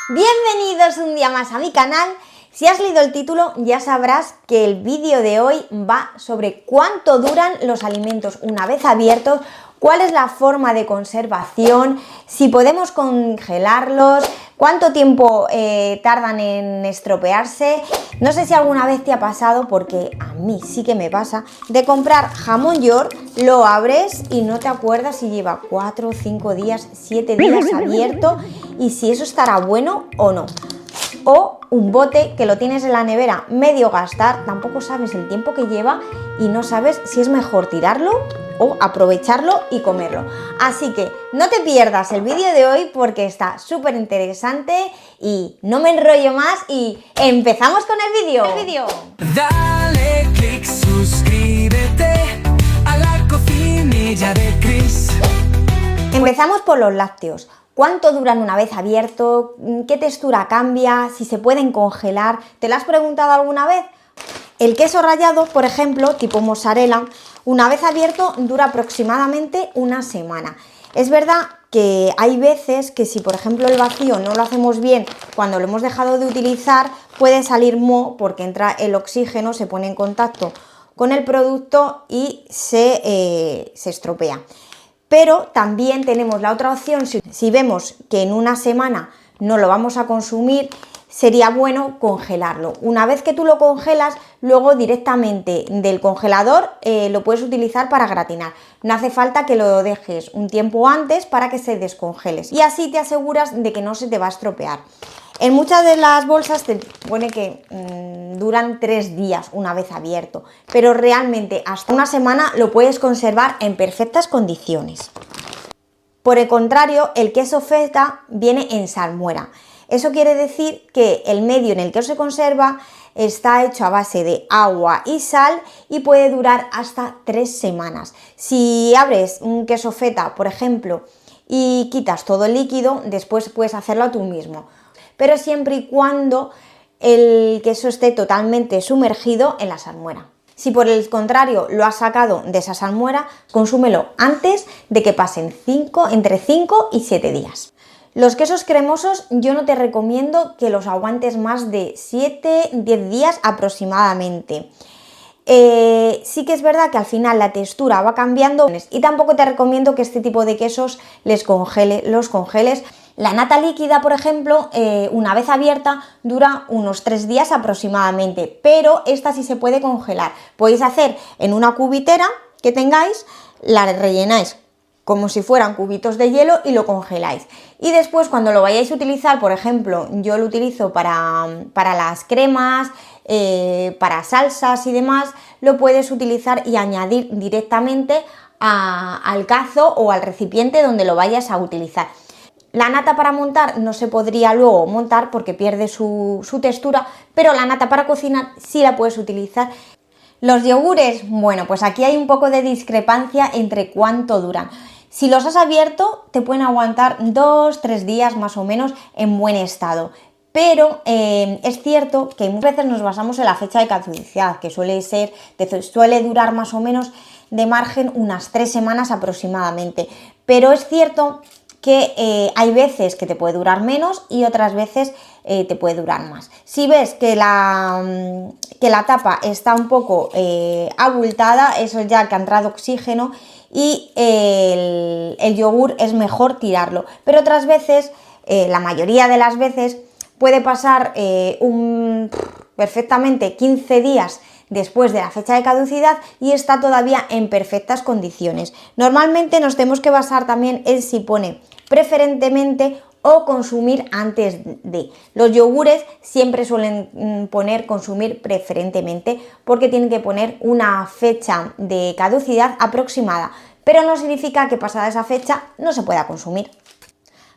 Bienvenidos un día más a mi canal. Si has leído el título ya sabrás que el vídeo de hoy va sobre cuánto duran los alimentos una vez abiertos, cuál es la forma de conservación, si podemos congelarlos, cuánto tiempo tardan en estropearse. No sé si alguna vez te ha pasado, porque a mí sí que me pasa, de comprar jamón york, lo abres y no te acuerdas si lleva 4, 5 días, 7 días abierto y si eso estará bueno o no. O un bote que lo tienes en la nevera medio gastar, tampoco sabes el tiempo que lleva y no sabes si es mejor tirarlo o aprovecharlo y comerlo. Así que no te pierdas el vídeo de hoy porque está súper interesante y no me enrollo más y ¡empezamos con el vídeo! Dale click, suscríbete a la cocinilla de Chris. Empezamos por los lácteos. ¿Cuánto duran una vez abierto? ¿Qué textura cambia? ¿Si se pueden congelar? ¿Te lo has preguntado alguna vez? El queso rallado, por ejemplo, tipo mozzarella, una vez abierto dura aproximadamente una semana. Es verdad que hay veces que si, por ejemplo, el vacío no lo hacemos bien cuando lo hemos dejado de utilizar, puede salir moho porque entra el oxígeno, se pone en contacto con el producto y se estropea. Pero también tenemos la otra opción, si vemos que en una semana no lo vamos a consumir, sería bueno congelarlo. Una vez que tú lo congelas, luego directamente del congelador lo puedes utilizar para gratinar. No hace falta que lo dejes un tiempo antes para que se descongele y así te aseguras de que no se te va a estropear. En muchas de las bolsas te pone que duran 3 días una vez abierto, pero realmente hasta una semana lo puedes conservar en perfectas condiciones. Por el contrario, el queso feta viene en salmuera. Eso quiere decir que el medio en el que se conserva está hecho a base de agua y sal y puede durar hasta 3 semanas. Si abres un queso feta, por ejemplo, y quitas todo el líquido, después puedes hacerlo tú mismo, pero siempre y cuando el queso esté totalmente sumergido en la salmuera. Si por el contrario lo has sacado de esa salmuera, consúmelo antes de que pasen entre 5 y 7 días. Los quesos cremosos yo no te recomiendo que los aguantes más de 7-10 días aproximadamente. Sí que es verdad que al final la textura va cambiando y tampoco te recomiendo que este tipo de quesos los congeles. La nata líquida, por ejemplo, una vez abierta dura unos 3 días aproximadamente, pero esta sí se puede congelar. Podéis hacer en una cubitera que tengáis, la rellenáis como si fueran cubitos de hielo y lo congeláis. Y después cuando lo vayáis a utilizar, por ejemplo, yo lo utilizo para las cremas, para salsas y demás, lo puedes utilizar y añadir directamente al cazo o al recipiente donde lo vayas a utilizar. La nata para montar no se podría luego montar porque pierde su textura, pero la nata para cocinar sí la puedes utilizar. Los yogures, bueno, pues aquí hay un poco de discrepancia entre cuánto duran. Si los has abierto, te pueden aguantar 2-3 días más o menos en buen estado. Pero es cierto que muchas veces nos basamos en la fecha de caducidad, que suele durar más o menos de margen unas 3 semanas aproximadamente. Pero es cierto que hay veces que te puede durar menos y otras veces te puede durar más. Si ves que la tapa está un poco abultada, eso ya que ha entrado oxígeno y el yogur es mejor tirarlo. Pero otras veces, la mayoría de las veces, puede pasar perfectamente 15 días después de la fecha de caducidad y está todavía en perfectas condiciones. Normalmente nos tenemos que basar también en si pone preferentemente o consumir antes de. Los yogures siempre suelen poner consumir preferentemente porque tienen que poner una fecha de caducidad aproximada, pero no significa que pasada esa fecha no se pueda consumir.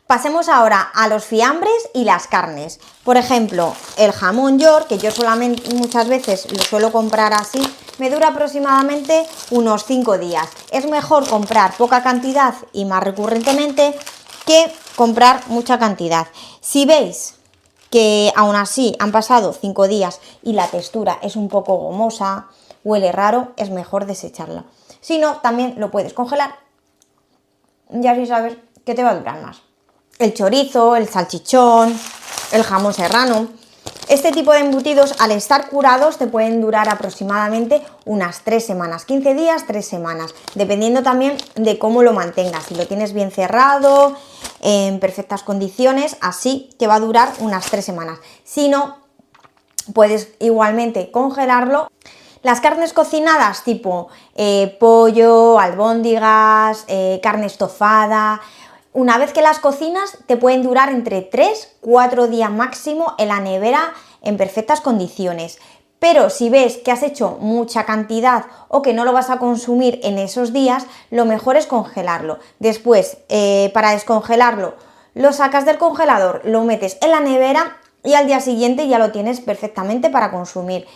Pasemos ahora a los fiambres y las carnes. Por ejemplo, el jamón york, que yo solamente muchas veces lo suelo comprar así, me dura aproximadamente unos 5 días. Es mejor comprar poca cantidad y más recurrentemente que comprar mucha cantidad. Si veis que aún así han pasado 5 días y la textura es un poco gomosa, huele raro, es mejor desecharla. Si no, también lo puedes congelar y así sabes que te va a durar más. El chorizo, el salchichón, el jamón serrano. Este tipo de embutidos, al estar curados, te pueden durar aproximadamente unas 3 semanas, 15 días, 3 semanas, dependiendo también de cómo lo mantengas. Si lo tienes bien cerrado, en perfectas condiciones, así te va a durar unas 3 semanas. Si no, puedes igualmente congelarlo. Las carnes cocinadas tipo pollo, albóndigas, carne estofada, una vez que las cocinas te pueden durar entre 3-4 días máximo en la nevera en perfectas condiciones. Pero si ves que has hecho mucha cantidad o que no lo vas a consumir en esos días, lo mejor es congelarlo. Después, para descongelarlo, lo sacas del congelador, lo metes en la nevera y al día siguiente ya lo tienes perfectamente para consumir.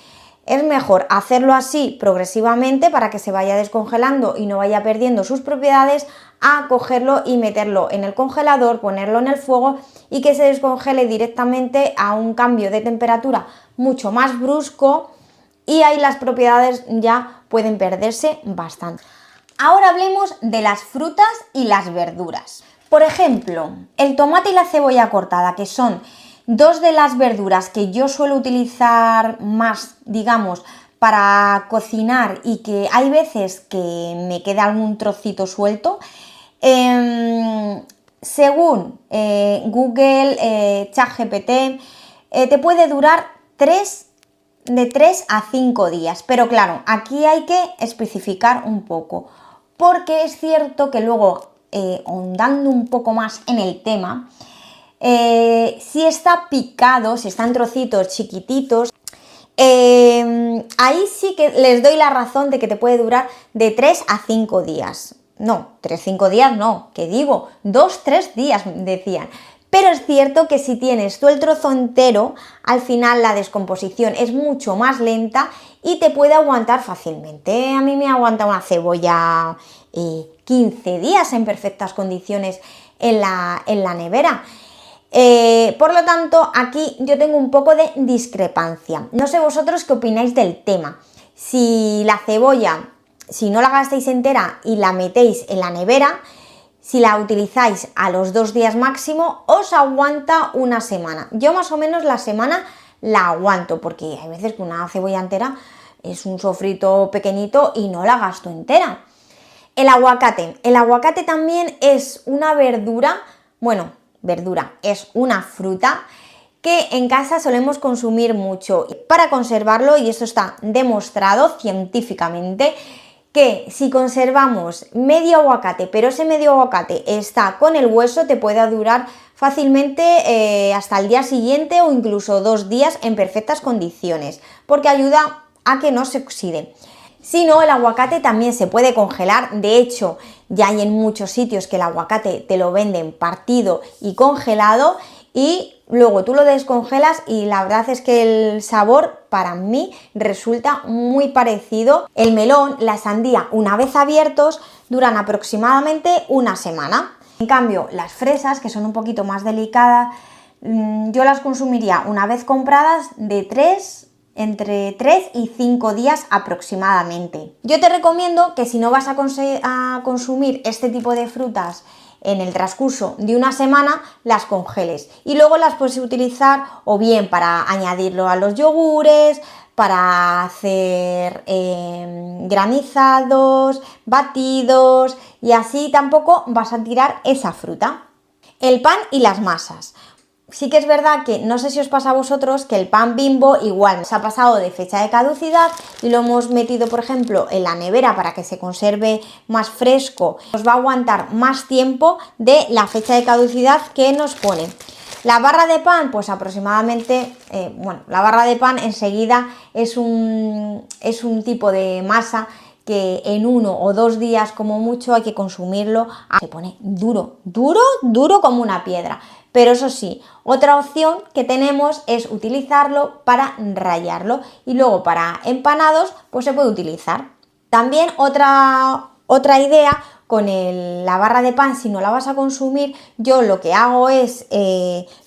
Es mejor hacerlo así progresivamente para que se vaya descongelando y no vaya perdiendo sus propiedades, a cogerlo y meterlo en el congelador, ponerlo en el fuego y que se descongele directamente a un cambio de temperatura mucho más brusco, y ahí las propiedades ya pueden perderse bastante. Ahora hablemos de las frutas y las verduras. Por ejemplo, el tomate y la cebolla cortada, que son dos de las verduras que yo suelo utilizar más, digamos, para cocinar y que hay veces que me queda algún trocito suelto. Según Google, ChatGPT, te puede durar de 3 a 5 días. Pero claro, aquí hay que especificar un poco, porque es cierto que luego, ahondando un poco más en el tema, si está picado, si están trocitos chiquititos, ahí sí que les doy la razón de que te puede durar de 3 a 5 días. No, 3-5 días no, que digo, 2-3 días decían. Pero es cierto que si tienes tú el trozo entero, al final la descomposición es mucho más lenta y te puede aguantar fácilmente. A mí me aguanta una cebolla 15 días en perfectas condiciones en la nevera. Por lo tanto, aquí yo tengo un poco de discrepancia. No sé vosotros qué opináis del tema. Si la cebolla, si no la gastáis entera y la metéis en la nevera, si la utilizáis a los 2 días máximo, os aguanta una semana. Yo más o menos la semana la aguanto, porque hay veces que una cebolla entera es un sofrito pequeñito y no la gasto entera. El aguacate también es una verdura, es una fruta que en casa solemos consumir mucho para conservarlo, y eso está demostrado científicamente, que si conservamos medio aguacate, pero ese medio aguacate está con el hueso, te puede durar fácilmente hasta el día siguiente o incluso 2 días en perfectas condiciones, porque ayuda a que no se oxide. Si no, el aguacate también se puede congelar. De hecho, ya hay en muchos sitios que el aguacate te lo venden partido y congelado, y luego tú lo descongelas y la verdad es que el sabor para mí resulta muy parecido. El melón, la sandía, una vez abiertos, duran aproximadamente una semana. En cambio, las fresas, que son un poquito más delicadas, yo las consumiría una vez compradas entre 3 y 5 días aproximadamente. Yo te recomiendo que si no vas a consumir este tipo de frutas en el transcurso de una semana, las congeles y luego las puedes utilizar o bien para añadirlo a los yogures, para hacer granizados, batidos, y así tampoco vas a tirar esa fruta. El pan y las masas. Sí que es verdad que no sé si os pasa a vosotros que el pan Bimbo igual se ha pasado de fecha de caducidad y lo hemos metido, por ejemplo, en la nevera para que se conserve más fresco. Nos va a aguantar más tiempo de la fecha de caducidad que nos pone. La barra de pan, pues aproximadamente, la barra de pan enseguida es un tipo de masa que en 1 o 2 días como mucho hay que consumirlo. Se pone duro como una piedra. Pero eso sí, otra opción que tenemos es utilizarlo para rallarlo, y luego para empanados pues se puede utilizar. También otra idea con la barra de pan, si no la vas a consumir, yo lo que hago es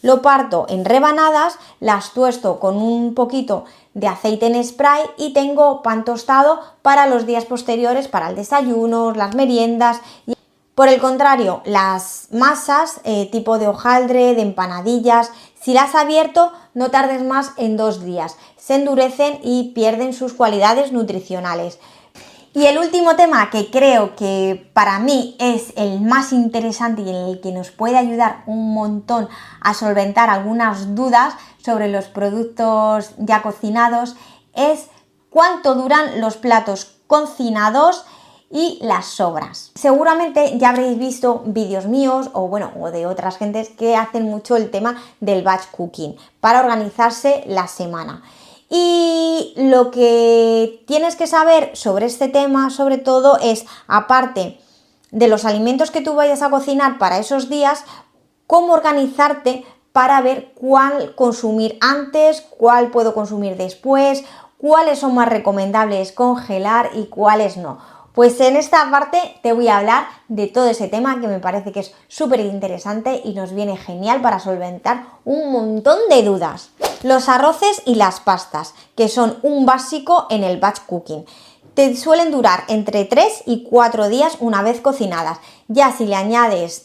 lo parto en rebanadas, las tuesto con un poquito de aceite en spray y tengo pan tostado para los días posteriores, para el desayuno, las meriendas. Por el contrario, las masas tipo de hojaldre, de empanadillas, Si las has abierto, no tardes más en 2 días. Se endurecen y pierden sus cualidades nutricionales. Y el último tema, que creo que para mí es el más interesante y en el que nos puede ayudar un montón a solventar algunas dudas sobre los productos ya cocinados, es cuánto duran los platos cocinados y las sobras. Seguramente ya habréis visto vídeos míos o de otras gentes que hacen mucho el tema del batch cooking para organizarse la semana. Y lo que tienes que saber sobre este tema, sobre todo, es, aparte de los alimentos que tú vayas a cocinar para esos días, cómo organizarte para ver cuál consumir antes, cuál puedo consumir después, cuáles son más recomendables congelar y cuáles no. Pues en esta parte te voy a hablar de todo ese tema que me parece que es súper interesante y nos viene genial para solventar un montón de dudas. Los arroces y las pastas, que son un básico en el batch cooking. Te suelen durar entre 3 y 4 días una vez cocinadas. Ya si le añades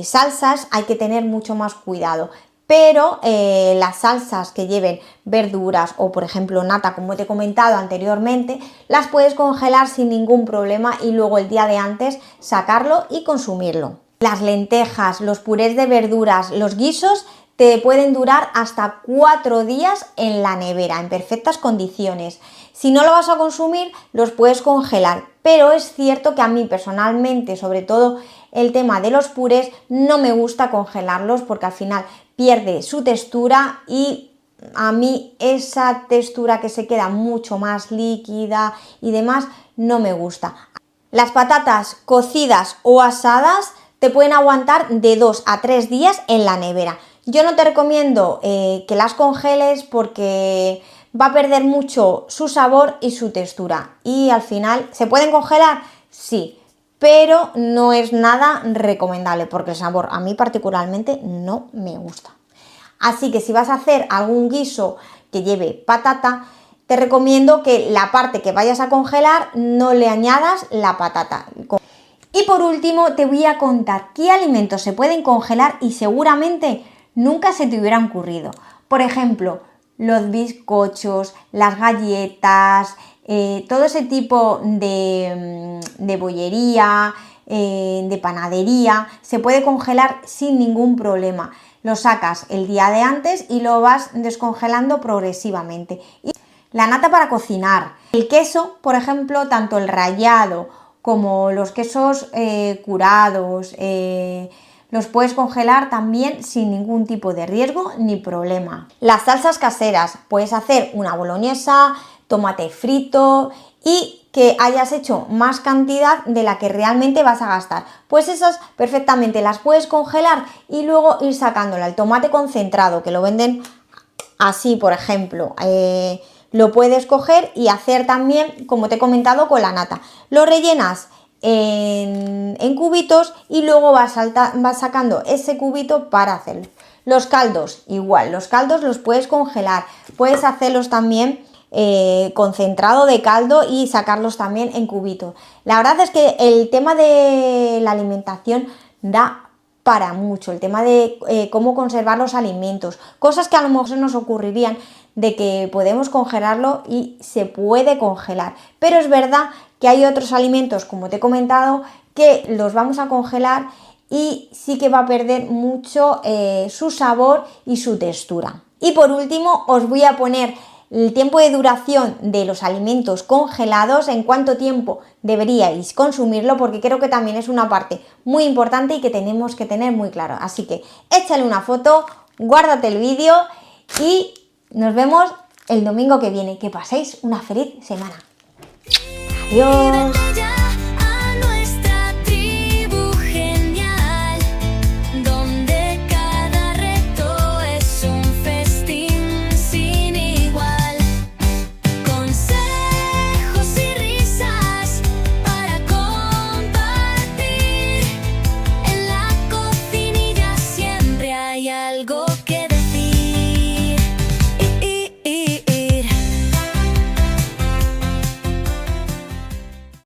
salsas hay que tener mucho más cuidado. Pero las salsas que lleven verduras o por ejemplo nata, como te he comentado anteriormente, las puedes congelar sin ningún problema y luego el día de antes sacarlo y consumirlo. Las lentejas, los purés de verduras, los guisos te pueden durar hasta 4 días en la nevera, en perfectas condiciones. Si no lo vas a consumir, los puedes congelar, pero es cierto que a mí personalmente, sobre todo el tema de los purés, no me gusta congelarlos porque al final pierde su textura y a mí esa textura que se queda mucho más líquida y demás no me gusta. Las patatas cocidas o asadas te pueden aguantar de 2 a 3 días en la nevera. Yo no te recomiendo que las congeles porque va a perder mucho su sabor y su textura. Y al final, ¿se pueden congelar? Sí, pero no es nada recomendable porque el sabor a mí particularmente no me gusta. Así que si vas a hacer algún guiso que lleve patata, te recomiendo que la parte que vayas a congelar no le añadas la patata. Y por último te voy a contar qué alimentos se pueden congelar y seguramente nunca se te hubieran ocurrido. Por ejemplo, los bizcochos, las galletas, todo ese tipo de bollería, de panadería, se puede congelar sin ningún problema. Lo sacas el día de antes y lo vas descongelando progresivamente. Y la nata para cocinar. El queso, por ejemplo, tanto el rallado como los quesos curados, los puedes congelar también sin ningún tipo de riesgo ni problema. Las salsas caseras, puedes hacer una boloñesa, tomate frito y que hayas hecho más cantidad de la que realmente vas a gastar. Pues esas perfectamente las puedes congelar y luego ir sacándola. El tomate concentrado, que lo venden así, por ejemplo, lo puedes coger y hacer también, como te he comentado, con la nata. Lo rellenas en cubitos y luego vas sacando ese cubito para hacerlo. Los caldos, igual, los caldos los puedes congelar, puedes hacerlos también concentrado de caldo y sacarlos también en cubitos. La verdad es que el tema de la alimentación da para mucho, el tema de cómo conservar los alimentos, cosas que a lo mejor se nos ocurrirían de que podemos congelarlo y se puede congelar, pero es verdad que hay otros alimentos, como te he comentado, que los vamos a congelar y sí que va a perder mucho su sabor y su textura. Y por último os voy a poner el tiempo de duración de los alimentos congelados, en cuánto tiempo deberíais consumirlo, porque creo que también es una parte muy importante y que tenemos que tener muy claro. Así que échale una foto, guárdate el vídeo y nos vemos el domingo que viene. Que paséis una feliz semana. Adiós.